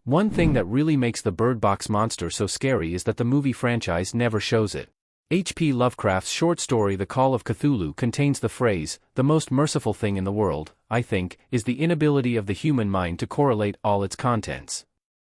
One thing that really makes the Bird Box monster so scary is that the movie franchise never shows it. H.P. Lovecraft's short story The Call of Cthulhu contains the phrase, "The most merciful thing in the world, I think, is the inability of the human mind to correlate all its contents."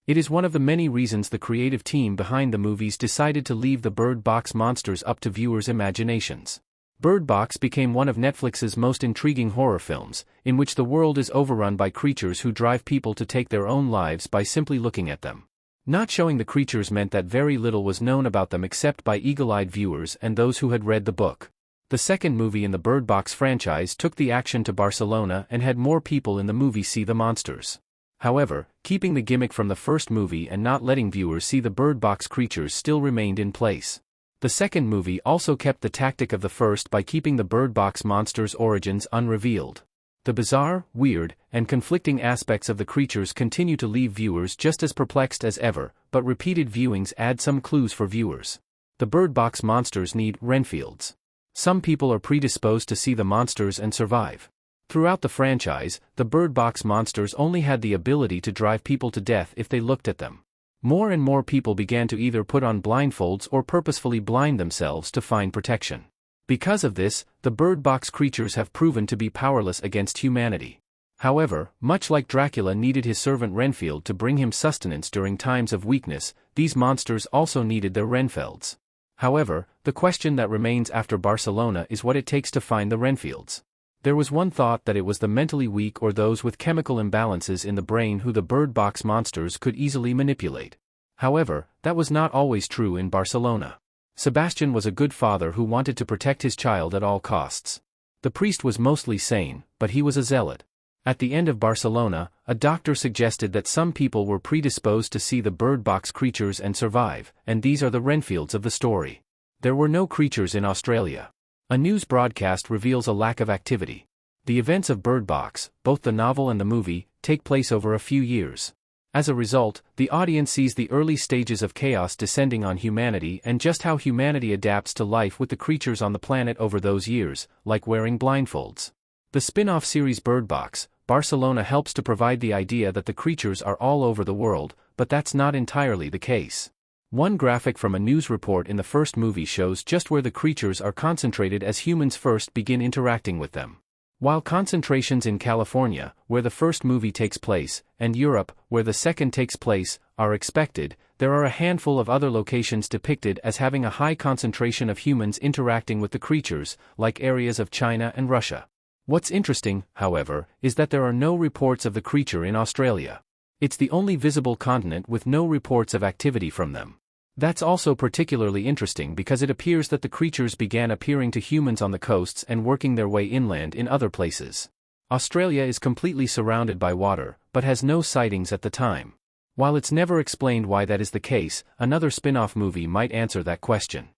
It is one of the many reasons the creative team behind the movies decided to leave the Bird Box monsters up to viewers' imaginations. Bird Box became one of Netflix's most intriguing horror films, in which the world is overrun by creatures who drive people to take their own lives by simply looking at them. Not showing the creatures meant that very little was known about them except by eagle-eyed viewers and those who had read the book. The second movie in the Bird Box franchise took the action to Barcelona and had more people in the movie see the monsters. However, keeping the gimmick from the first movie and not letting viewers see the Bird Box creatures still remained in place. The second movie also kept the tactic of the first by keeping the Bird Box monsters' origins unrevealed. The bizarre, weird, and conflicting aspects of the creatures continue to leave viewers just as perplexed as ever, but repeated viewings add some clues for viewers. The Bird Box monsters need Renfields. Some people are predisposed to see the monsters and survive. Throughout the franchise, the Bird Box monsters only had the ability to drive people to death if they looked at them. More and more people began to either put on blindfolds or purposefully blind themselves to find protection. Because of this, the Bird Box creatures have proven to be powerless against humanity. However, much like Dracula needed his servant Renfield to bring him sustenance during times of weakness, these monsters also needed their Renfelds. However, the question that remains after Barcelona is what it takes to find the Renfields. There was one thought that it was the mentally weak or those with chemical imbalances in the brain who the Bird Box monsters could easily manipulate. However, that was not always true in Barcelona. Sebastian was a good father who wanted to protect his child at all costs. The priest was mostly sane, but he was a zealot. At the end of Barcelona, a doctor suggested that some people were predisposed to see the Bird Box creatures and survive, and these are the Renfields of the story. There were no creatures in Australia. A news broadcast reveals a lack of activity. The events of Bird Box, both the novel and the movie, take place over a few years. As a result, the audience sees the early stages of chaos descending on humanity and just how humanity adapts to life with the creatures on the planet over those years, like wearing blindfolds. The spin-off series Bird Box, Barcelona helps to provide the idea that the creatures are all over the world, but that's not entirely the case. One graphic from a news report in the first movie shows just where the creatures are concentrated as humans first begin interacting with them. While concentrations in California, where the first movie takes place, and Europe, where the second takes place, are expected, there are a handful of other locations depicted as having a high concentration of humans interacting with the creatures, like areas of China and Russia. What's interesting, however, is that there are no reports of the creature in Australia. It's the only visible continent with no reports of activity from them. That's also particularly interesting because it appears that the creatures began appearing to humans on the coasts and working their way inland in other places. Australia is completely surrounded by water, but has no sightings at the time. While it's never explained why that is the case, another spin-off movie might answer that question.